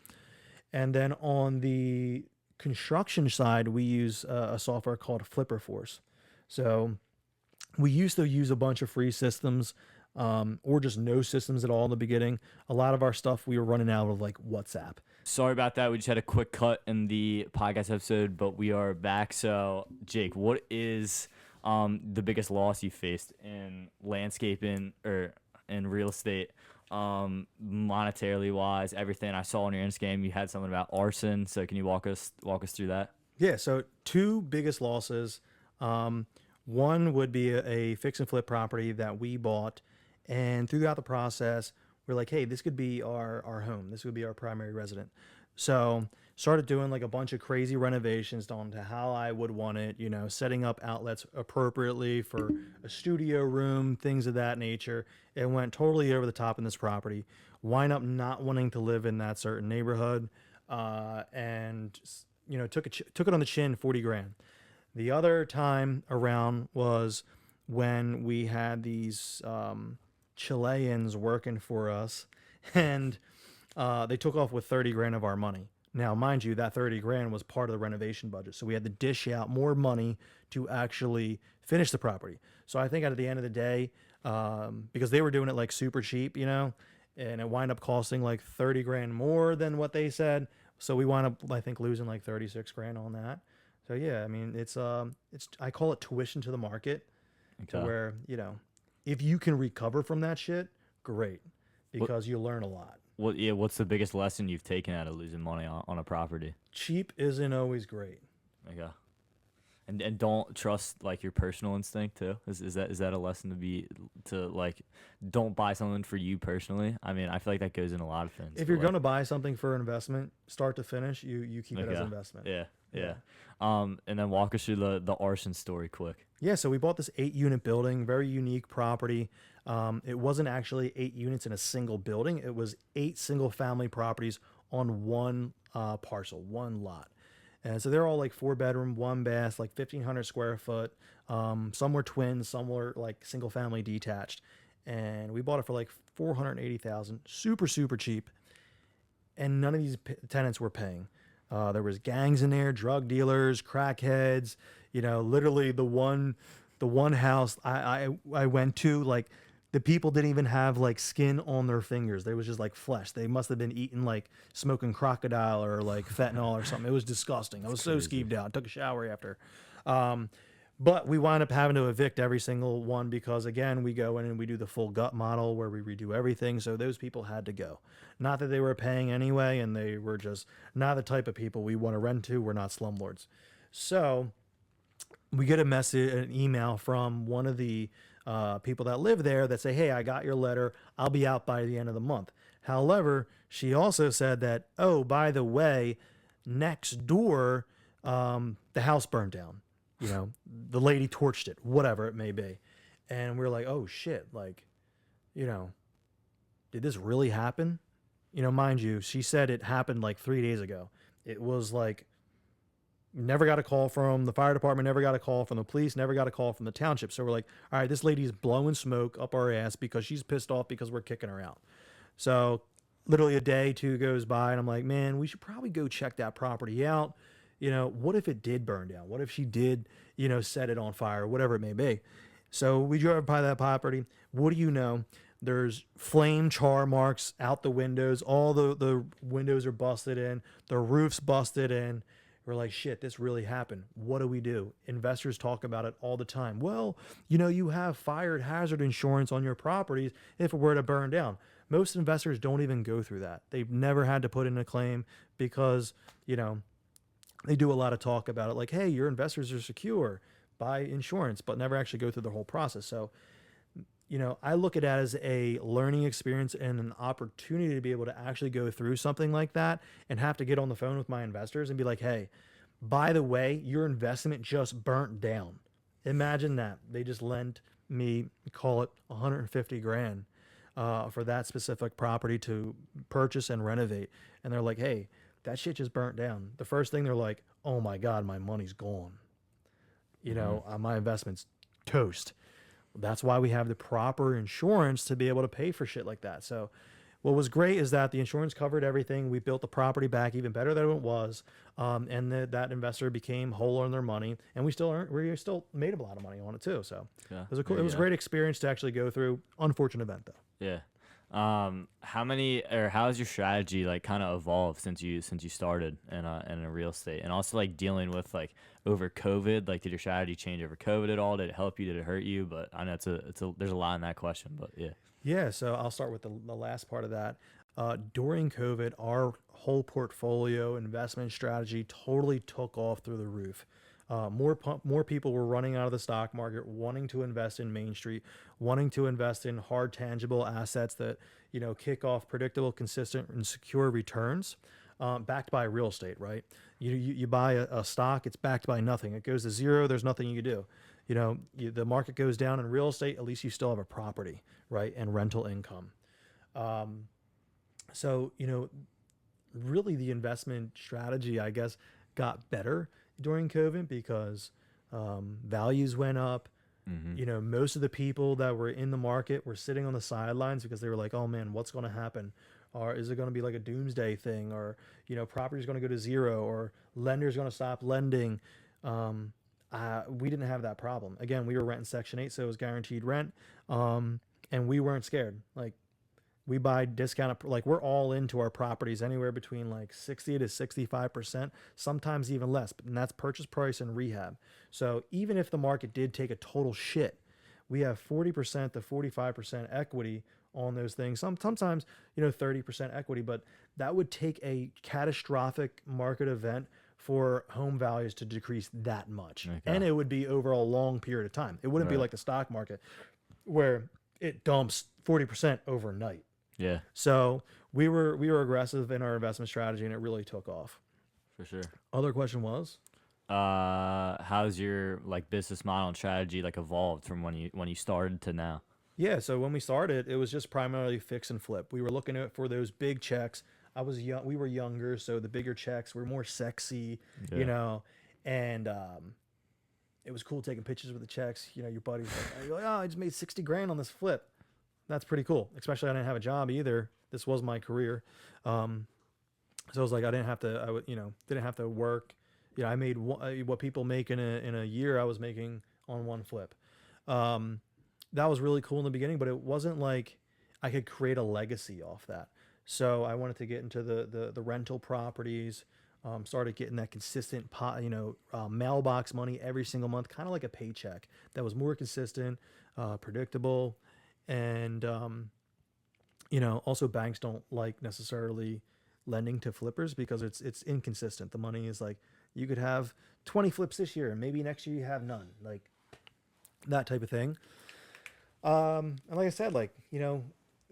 And then on the construction side, we use a software called FlipperForce. So we used to use a bunch of free systems, or just no systems at all in the beginning. A lot of our stuff we were running out of like WhatsApp. Sorry about that. We just had a quick cut in the podcast episode, but we are back. So, Jake, what is the biggest loss you faced in landscaping or in real estate, monetarily wise, everything? I saw on your Instagram you had something about arson. So can you walk us through that? Yeah. So two biggest losses. One would be a fix and flip property that we bought, and throughout the process, we're like, hey, this could be our home. This would be our primary resident. So started doing like a bunch of crazy renovations down to how I would want it, setting up outlets appropriately for a studio room, things of that nature. It went totally over the top in this property. Wind up not wanting to live in that certain neighborhood, and took it on the chin, 40 grand. The other time around was when we had these Chileans working for us, and they took off with 30 grand of our money. Now, mind you, that 30 grand was part of the renovation budget. So we had to dish out more money to actually finish the property. So I think at the end of the day, because they were doing it like super cheap, and it wound up costing like 30 grand more than what they said. So we wound up, I think, losing like 36 grand on that. So yeah, I mean, it's I call it tuition to the market, to where, if you can recover from that shit, great, because you learn a lot. What's the biggest lesson you've taken out of losing money on a property? Cheap isn't always great. Okay. And don't trust like your personal instinct too. Is that a lesson to don't buy something for you personally? I mean, I feel like that goes in a lot of things. If you're going to buy something for an investment, start to finish, you keep it as an investment. Yeah. And then walk us through the arson story quick. Yeah, so we bought this 8-unit building, very unique property. It wasn't actually 8 units in a single building. It was 8 single-family properties on one parcel, one lot. And so they're all like 4-bedroom, 1 bath, like 1,500 square foot. Some were twins, some were like single family detached, and we bought it for like 480,000, super cheap, and none of these tenants were paying. There was gangs in there, drug dealers, crackheads. You know, literally the one house I went to, like the people didn't even have like skin on their fingers. There was just like flesh. They must have been eating like smoking crocodile or like fentanyl or something. It was disgusting. I was so skeeved out. I took a shower after. But we wound up having to evict every single one because, again, we go in and we do the full gut model where we redo everything. So those people had to go. Not that they were paying anyway, and they were just not the type of people we want to rent to. We're not slumlords. So we get an email from one of the people that live there that say, hey, I got your letter. I'll be out by the end of the month. However, she also said that, oh, by the way, next door, the house burned down. You know, the lady torched it, whatever it may be. And we're like, oh shit, like, you know, did this really happen? You know, mind you, she said it happened like 3 days ago. It was like, never got a call from the fire department, never got a call from the police, never got a call from the township. So we're like, all right, this lady's blowing smoke up our ass because she's pissed off because we're kicking her out. So literally a day, two goes by, and I'm like, man, we should probably go check that property out. You know, what if it did burn down? What if she did, you know, set it on fire, whatever it may be? So we drove by that property. What do you know? There's flame char marks out the windows. All the windows are busted in. The roof's busted in. We're like, shit, this really happened. What do we do? Investors talk about it all the time. Well, you know, you have fire hazard insurance on your properties if it were to burn down. Most investors don't even go through that. They've never had to put in a claim because, you know, they do a lot of talk about it like, hey, your investors are secure, buy insurance, but never actually go through the whole process. So, you know, I look at it as a learning experience and an opportunity to be able to actually go through something like that and have to get on the phone with my investors and be like, hey, by the way, your investment just burnt down. Imagine that. They just lent me, call it 150 grand for that specific property to purchase and renovate. And they're like, hey, that shit just burnt down. The first thing they're like, oh my God, my money's gone. You know, my investment's toast. That's why we have the proper insurance to be able to pay for shit like that. So what was great is that the insurance covered everything. We built the property back even better than it was. And that investor became whole on their money, and we still made a lot of money on it too. So Yeah. it was a great experience to actually go through. Unfortunate event though. Yeah. How's your strategy like kind of evolved since you started in a real estate, and also like dealing with like over COVID? Like, did your strategy change over COVID at all? Did it help you? Did it hurt you? But I know there's a lot in that question, but yeah. Yeah. So I'll start with the last part of that. During COVID, our whole portfolio investment strategy totally took off through the roof. More people were running out of the stock market, wanting to invest in Main Street, wanting to invest in hard, tangible assets that, you know, kick off predictable, consistent, and secure returns, backed by real estate, right? You buy a stock, it's backed by nothing. It goes to zero, there's nothing you can do. You know, the market goes down in real estate, at least you still have a property, right, and rental income. So, you know, really the investment strategy, I guess, got better during COVID because values went up. You know, most of the people that were in the market were sitting on the sidelines because they were like, oh man, what's going to happen? Or is it going to be like a doomsday thing? Or, you know, property is going to go to zero, or lenders going to stop lending. We didn't have that problem. Again, we were renting Section 8, so it was guaranteed rent. And we weren't scared. Like, we buy discounted, like we're all into our properties anywhere between like 60 to 65%, sometimes even less, and that's purchase price and rehab. So even if the market did take a total shit, we have 40% to 45% equity on those things. Sometimes, you know, 30% equity, but that would take a catastrophic market event for home values to decrease that much. Okay. And it would be over a long period of time. It wouldn't be like the stock market where it dumps 40% overnight. Yeah. So we were aggressive in our investment strategy, and it really took off. For sure. Other question was, how's your like business model and strategy like evolved from when you started to now? Yeah. So when we started, it was just primarily fix and flip. We were looking at for those big checks. I was young. We were younger, so the bigger checks were more sexy, you know, and it was cool taking pictures with the checks. You know, your buddy's like, you're like, oh, I just made 60 grand on this flip. That's pretty cool. Especially I didn't have a job either. This was my career. So I was like, I didn't have to, didn't have to work. You know, I made what people make in a year I was making on one flip. That was really cool in the beginning, but it wasn't like I could create a legacy off that. So I wanted to get into the rental properties, started getting that consistent mailbox money every single month, kind of like a paycheck that was more consistent, predictable. And, also banks don't like necessarily lending to flippers because it's inconsistent. The money is like, you could have 20 flips this year and maybe next year you have none, like that type of thing. And like I said,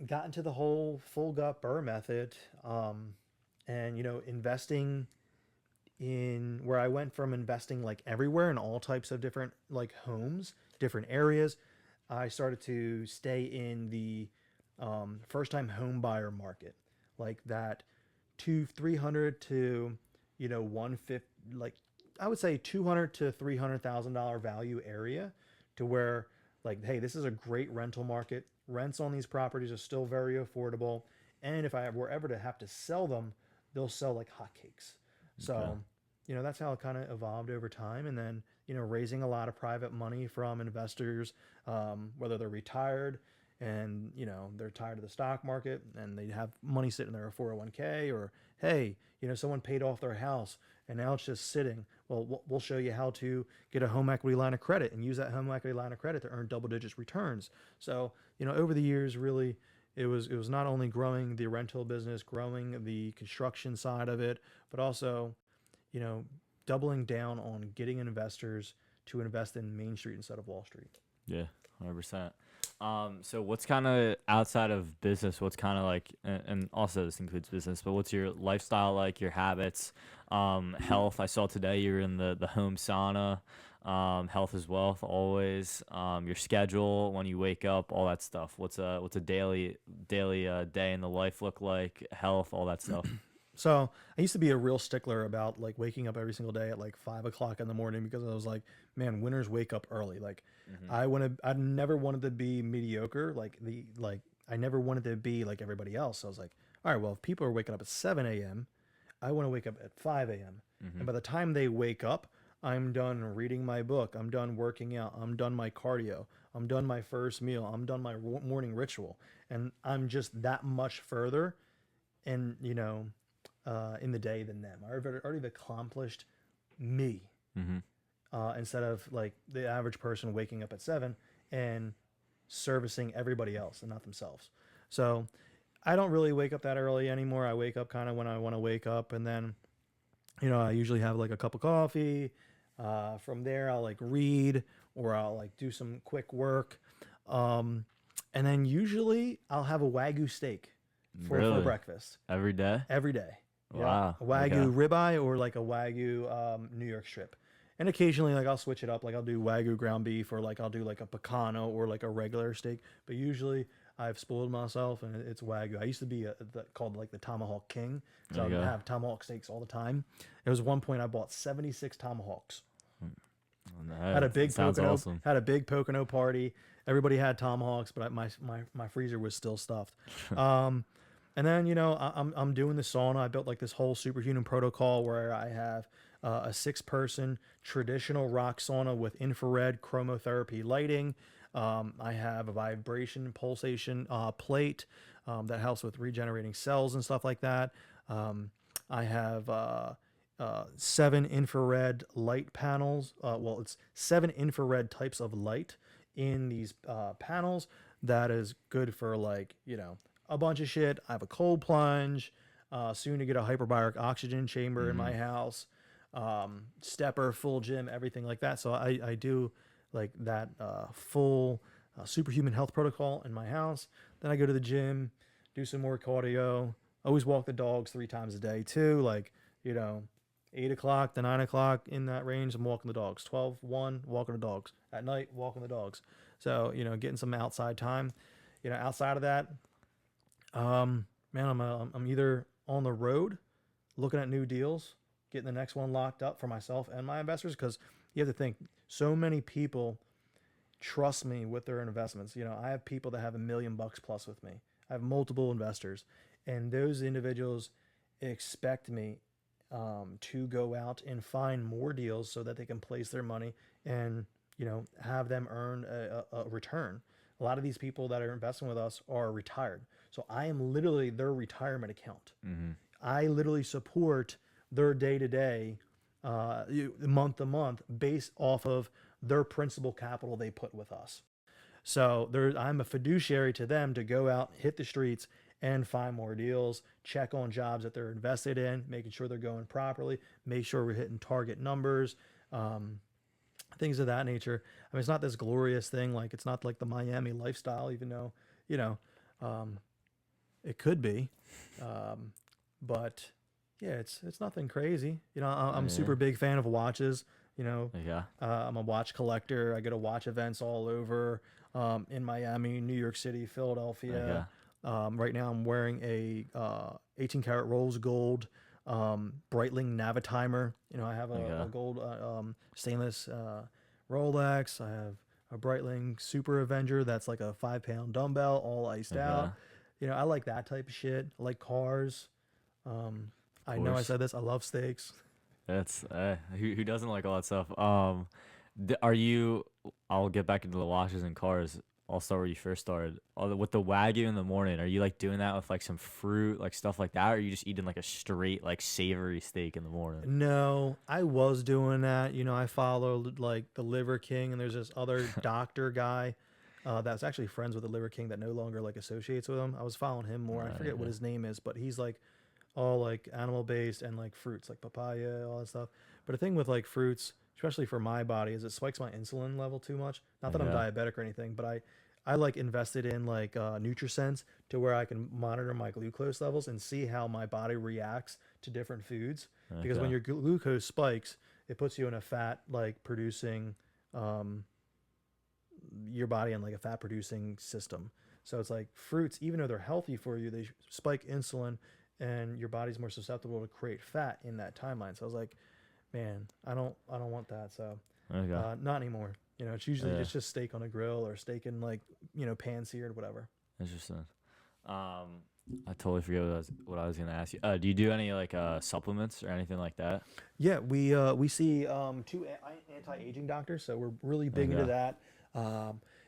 got into the whole full gut BRRRR method, and, investing in where I went from investing like everywhere in all types of different like homes, different areas. I started to stay in the first time home buyer market, like that 300 to 150, like I would say $200,000 to $300,000 value area, to where like, hey, this is a great rental market. Rents on these properties are still very affordable, and if I were ever to have to sell them, they'll sell like hotcakes. So that's how it kind of evolved over time. And then raising a lot of private money from investors, whether they're retired and they're tired of the stock market and they have money sitting in their 401k, or hey, someone paid off their house and now it's just sitting. Well, we'll show you how to get a home equity line of credit and use that home equity line of credit to earn double digits returns. So over the years, really, it was not only growing the rental business, growing the construction side of it, but also doubling down on getting investors to invest in Main Street instead of Wall Street. Yeah, 100%. So what's kind of outside of business, what's kind of like, and also this includes business, but what's your lifestyle like, your habits, health? I saw today you're in the home sauna, health is wealth always, your schedule, when you wake up, all that stuff. What's a daily day in the life look like, health, all that stuff? So I used to be a real stickler about like waking up every single day at like 5 o'clock in the morning, because I was like, man, winners wake up early. Like I never wanted to be mediocre. I never wanted to be like everybody else. So I was like, all right, well, if people are waking up at 7 a.m., I want to wake up at 5 a.m. And by the time they wake up, I'm done reading my book. I'm done working out. I'm done my cardio. I'm done my first meal. I'm done my morning ritual. And I'm just that much further and, in the day than them. I already accomplished me, instead of like the average person waking up at 7 and servicing everybody else and not themselves. So I don't really wake up that early anymore. I wake up kind of when I want to wake up, and then I usually have like a cup of coffee. From there I'll like read, or I'll like do some quick work, and then usually I'll have a Wagyu steak for breakfast Every day. Yeah, a Wagyu ribeye, or like a Wagyu New York strip. And occasionally, like, I'll switch it up. Like, I'll do Wagyu ground beef, or like I'll do like a Picano, or like a regular steak. But usually I've spoiled myself and it's Wagyu. I used to be called like the Tomahawk King, so I would have tomahawk steaks all the time. There was one point I bought 76 tomahawks. Had a big Pocono, awesome. Had a big Pocono party. Everybody had tomahawks, but my freezer was still stuffed. And then, I'm doing the sauna. I built like this whole superhuman protocol where I have a 6-person traditional rock sauna with infrared chromotherapy lighting. I have a vibration pulsation plate that helps with regenerating cells and stuff like that. I have 7 infrared light panels. It's 7 infrared types of light in these panels. That is good for like, a bunch of shit. I have a cold plunge, soon to get a hyperbaric oxygen chamber in my house, stepper, full gym, everything like that. So I do like that full superhuman health protocol in my house. Then I go to the gym, do some more cardio. Always walk the dogs 3 times a day too. Like, 8 o'clock to 9 o'clock, in that range, I'm walking the dogs. 12, 1, walking the dogs. At night, walking the dogs. So, getting some outside time. Outside of that, man, I'm either on the road looking at new deals, getting the next one locked up for myself and my investors, because you have to think, so many people trust me with their investments. You know, I have people that have $1 million plus with me. I have multiple investors, and those individuals expect me to go out and find more deals so that they can place their money and, you know, have them earn a return. A lot of these people that are investing with us are retired. So I am literally their retirement account. I literally support their day-to-day, month-to-month based off of their principal capital they put with us. So I'm a fiduciary to them to go out, hit the streets, and find more deals, check on jobs that they're invested in, making sure they're going properly, make sure we're hitting target numbers, things of that nature. I mean, it's not this glorious thing. Like, it's not like the Miami lifestyle, even though, you know, it could be. But yeah, it's nothing crazy. You know, I'm a super big fan of watches. You know, I'm a watch collector. I go to watch events all over, in Miami, New York City, Philadelphia. Right now I'm wearing a 18 karat rose gold Breitling Navitimer. You know, I have a gold stainless Rolex. I have a Breitling Super Avenger that's like a 5-pound dumbbell, all iced out. You know, I like that type of shit. I like cars. I know I said this. I love steaks. That's who doesn't like all that stuff. Are you? I'll get back into the watches and cars. I'll start where you first started. With the Wagyu in the morning, are you like doing that with like some fruit, like stuff like that, or are you just eating like a straight like savory steak in the morning? No, I was doing that. You know, I followed like the Liver King, and there's this other doctor guy that's actually friends with the Liver King that no longer like associates with him. I was following him more. I forget what his name is, but he's like all like animal based and like fruits, like papaya, all that stuff. But the thing with like fruits, especially for my body, is it spikes my insulin level too much. Not that I'm diabetic or anything, but I like invested in like NutriSense to where I can monitor my glucose levels and see how my body reacts to different foods. Because when your glucose spikes, it puts you in a fat like producing your body in like a fat producing system. So it's like fruits, even though they're healthy for you, they spike insulin, and your body's more susceptible to create fat in that timeline. So I was like, man, I don't want that. So not anymore. You know, it's usually it's just steak on a grill or steak in like, you know, pan-seared, whatever. Interesting. I totally forget what I was gonna ask you. Do you do any like supplements or anything like that? Yeah, we see 2 anti-aging doctors, so we're really big into that.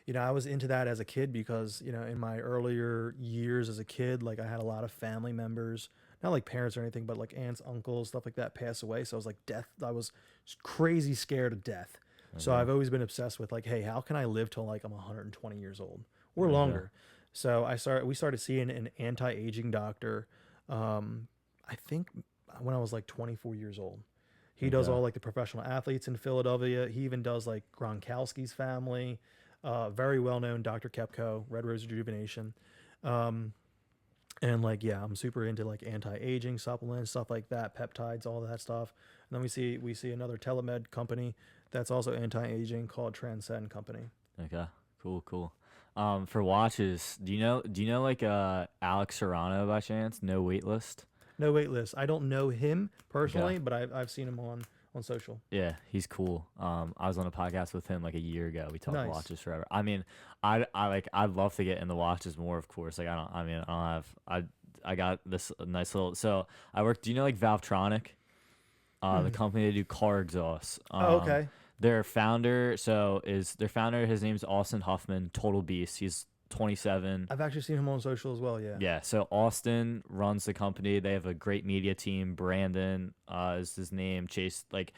You know, I was into that as a kid because, you know, in my earlier years as a kid, like I had a lot of family members, not like parents or anything, but like aunts, uncles, stuff like that pass away. So I was like I was crazy scared of death. So I've always been obsessed with like, hey, how can I live till like I'm 120 years old or longer? So we started seeing an anti-aging doctor, I think when I was like 24 years old. He does all like the professional athletes in Philadelphia. He even does like Gronkowski's family, very well-known Dr. Kepko, Red Rose Rejuvenation. And like, yeah, I'm super into like anti-aging supplements, stuff like that, peptides, all that stuff. And then we see another telemed company that's also anti-aging called Transcend Company. Okay, cool. For watches, do you know like Alex Serrano by chance? No Waitlist. No Waitlist. I don't know him personally, but I've seen him on social. Yeah, he's cool. I was on a podcast with him like a year ago. We talked watches forever. I mean, I'd love to get in the watches more, of course. Like I got this nice little. So I work. Do you know like Valvetronic? The company, they do car exhausts. Okay. Their founder, his name's Austin Huffman, total beast. He's 27. I've actually seen him on social as well. Yeah. Yeah. So Austin runs the company. They have a great media team. Brandon is his name. Chase, like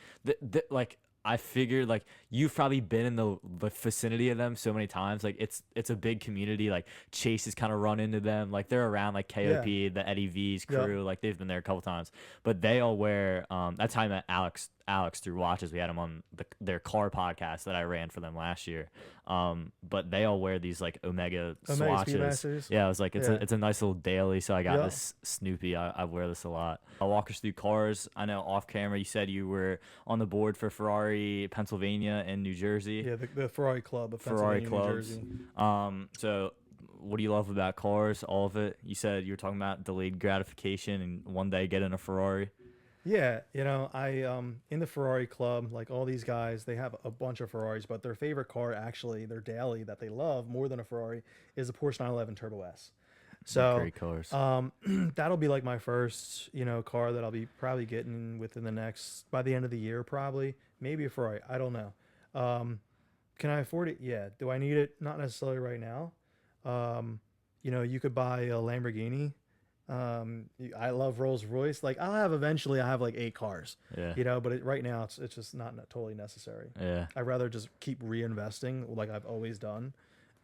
I figured like you've probably been in the vicinity of them so many times. Like it's a big community. Like Chase has kind of run into them. Like they're around like KOP, the Eddie V's crew. Like they've been there a couple times. But they all wear. That's how I met Alex through watches. We had him on their car podcast that I ran for them last year. But they all wear these like Omega swatches. Yeah, I was like, it's a nice little daily. So I got this Snoopy. I wear this a lot. I'll walk us through cars. I know off camera you said you were on the board for Ferrari Pennsylvania and New Jersey. Yeah, the Ferrari Club of Pennsylvania, New Jersey. So what do you love about cars? All of it. You said you were talking about delayed gratification and one day getting a Ferrari. Yeah, I in the Ferrari club, like all these guys, they have a bunch of Ferraris, but their favorite car, actually, their daily that they love more than a Ferrari, is a Porsche 911 Turbo S. So Great cars. that'll be like my first, car that I'll be probably getting by the end of the year, probably. Maybe a Ferrari. I don't know. Can I afford it? Yeah. Do I need it? Not necessarily right now. You could buy a Lamborghini. I love Rolls Royce. Like I have like 8 cars. Yeah. But right now it's just not totally necessary. Yeah. I'd rather just keep reinvesting like I've always done,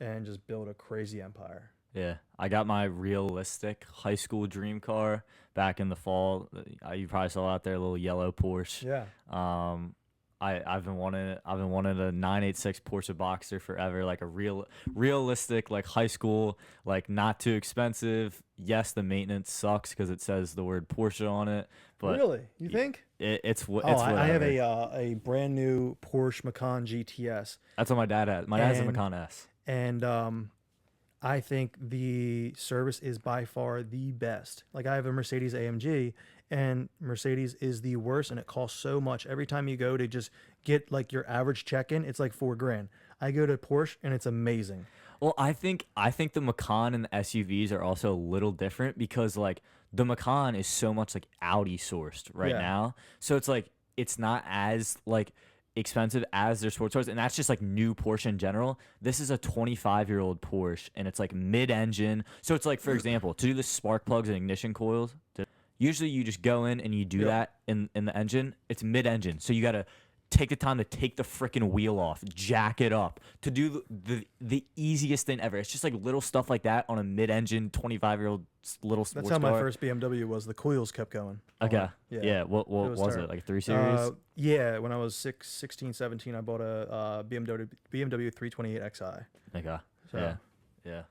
and just build a crazy empire. Yeah, I got my realistic high school dream car back in the fall. You probably saw out there, a little yellow Porsche. Yeah. I've been wanting a 986 Porsche Boxster forever, like a realistic, like high school, like not too expensive. Yes, the maintenance sucks because it says the word Porsche on it, but really, you think? It's I have whatever. a brand new Porsche Macan GTS, That's what my dad has. My dad has a Macan S. and I think the service is by far the best. Like I have a Mercedes AMG, and Mercedes is the worst, and it costs so much. Every time you go to just get like your average check-in, it's like $4,000. I go to Porsche, and it's amazing. Well, I think the Macan and the SUVs are also a little different because like the Macan is so much like Audi sourced right now, so it's like it's not as like expensive as their sports cars, and that's just like new Porsche in general. This is a 25-year-old Porsche, and it's like mid-engine. So it's like, for example, to do the spark plugs and ignition coils, usually you just go in and you do that in the engine. It's mid-engine, so you gotta take the time to take the freaking wheel off, jack it up, to do the easiest thing ever. It's just like little stuff like that on a mid-engine 25-year-old little sports That's how car. my first BMW was. The coils kept going. Okay. Yeah. Yeah. What was it? Like a 3 Series? Yeah. When I was 16, 17, I bought a BMW 328 Xi. Okay. So- Yeah.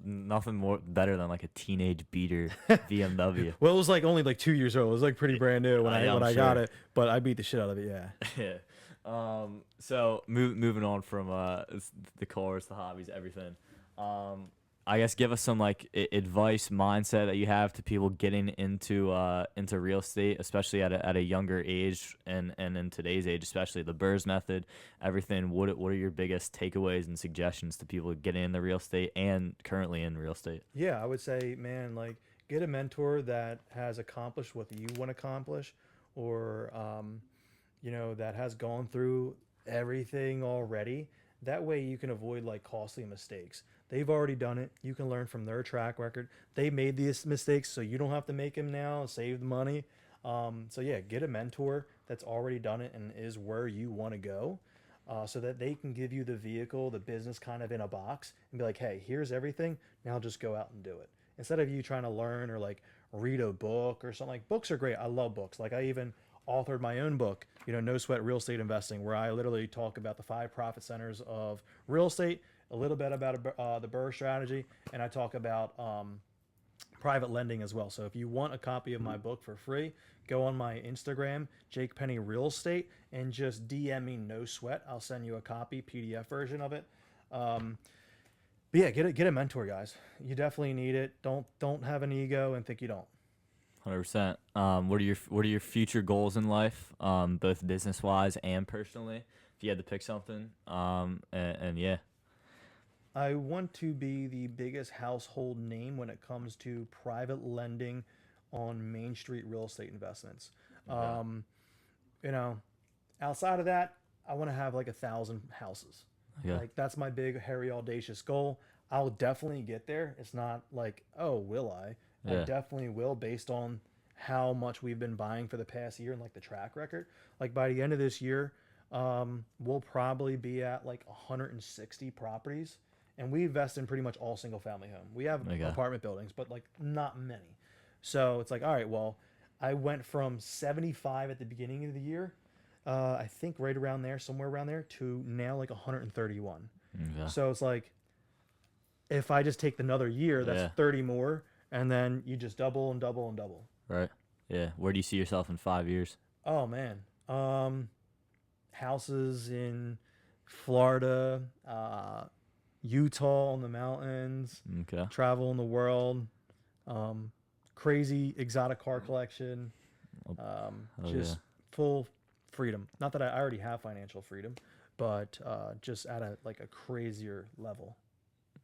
Nothing more better than like a teenage beater BMW. Well, it was like only like 2 years old. It was like pretty brand new when Yeah, I I'm got sure. it, but I beat the shit out of it. Yeah. Yeah. So moving on from the cars, the hobbies, everything. I guess give us some like advice, mindset that you have to people getting into real estate, especially at a younger age, and in today's age, especially the BRRRRs method, everything. What are your biggest takeaways and suggestions to people getting into real estate and currently in real estate? Yeah, I would say, man, like get a mentor that has accomplished what you want to accomplish, or that has gone through everything already. That way you can avoid like costly mistakes. They've already done it. You can learn from their track record. They made these mistakes, so you don't have to make them now. Save the money. So yeah, get a mentor that's already done it and is where you want to go, so that they can give you the vehicle, the business kind of in a box, and be like, hey, here's everything. Now just go out and do it. Instead of you trying to learn or like read a book or something. Like books are great. I love books. Like I even authored my own book, No Sweat Real Estate Investing, where I literally talk about the 5 profit centers of real estate, a little bit about the BRRRR strategy, and I talk about private lending as well. So if you want a copy of my book for free, go on my Instagram, Jake Penny Real Estate, and just DM me No Sweat. I'll send you a copy, PDF version of it. But yeah, get a mentor, guys. You definitely need it. Don't have an ego and think you don't. 100%. What are your future goals in life, both business wise and personally? If you had to pick something, and yeah. I want to be the biggest household name when it comes to private lending on Main Street real estate investments. Outside of that, I want to have like 1,000 houses. Yeah. Like that's my big, hairy, audacious goal. I'll definitely get there. It's not like, oh, will I? Yeah. I definitely will, based on how much we've been buying for the past year and like the track record. Like by the end of this year, we'll probably be at like 160 properties. And we invest in pretty much all single family home. We have apartment buildings, but like not many. So it's like, all right, well, I went from 75 at the beginning of the year, I think right around there, somewhere around there, to now like 131. Okay. So it's like, if I just take another year, that's 30 more, and then you just double and double and double. Right. Yeah. Where do you see yourself in 5 years? Oh man, houses in Florida, Utah on the mountains, Okay. travel in the world, crazy exotic car collection, Just full freedom. Not that I already have financial freedom, but just at a crazier level.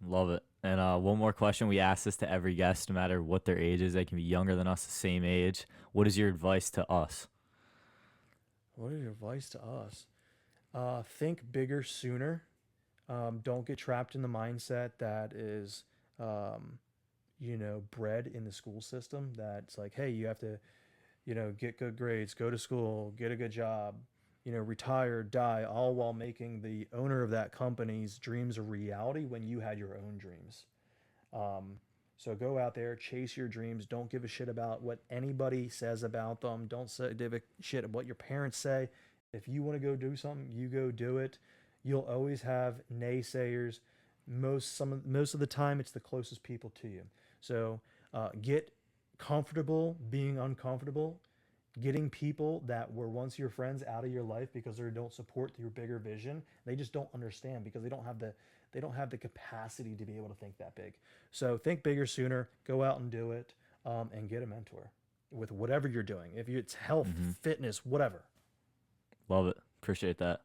Love it. And one more question. We ask this to every guest, no matter what their age is. They can be younger than us, the same age. What is your advice to us? What is your advice to us? Think bigger sooner. Don't get trapped in the mindset that is, bred in the school system. That's like, hey, you have to, get good grades, go to school, get a good job, retire, die, all while making the owner of that company's dreams a reality when you had your own dreams. So go out there, chase your dreams. Don't give a shit about what anybody says about them. Don't give a shit about what your parents say. If you want to go do something, you go do it. You'll always have naysayers. Most of the time, it's the closest people to you. So get comfortable being uncomfortable. Getting people that were once your friends out of your life because they don't support your bigger vision. They just don't understand because they don't have the capacity to be able to think that big. So think bigger sooner. Go out and do it, and get a mentor with whatever you're doing. If it's health, fitness, whatever. Love it. Appreciate that.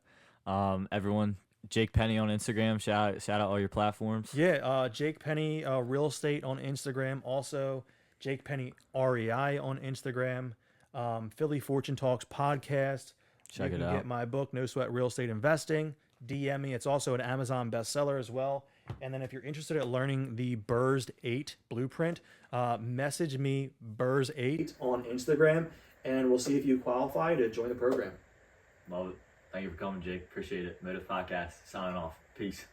Everyone, Jake Penny on Instagram. Shout out all your platforms. Yeah, Jake Penny Real Estate on Instagram. Also, Jake Penny REI on Instagram. Philly Fortune Talks podcast. Check it out. You can get my book, No Sweat Real Estate Investing. DM me. It's also an Amazon bestseller as well. And then if you're interested in learning the BRRRRs8 Blueprint, message me BRRRRRs8 on Instagram, and we'll see if you qualify to join the program. Love it. Thank you for coming, Jake. Appreciate it. Motive Podcast signing off. Peace.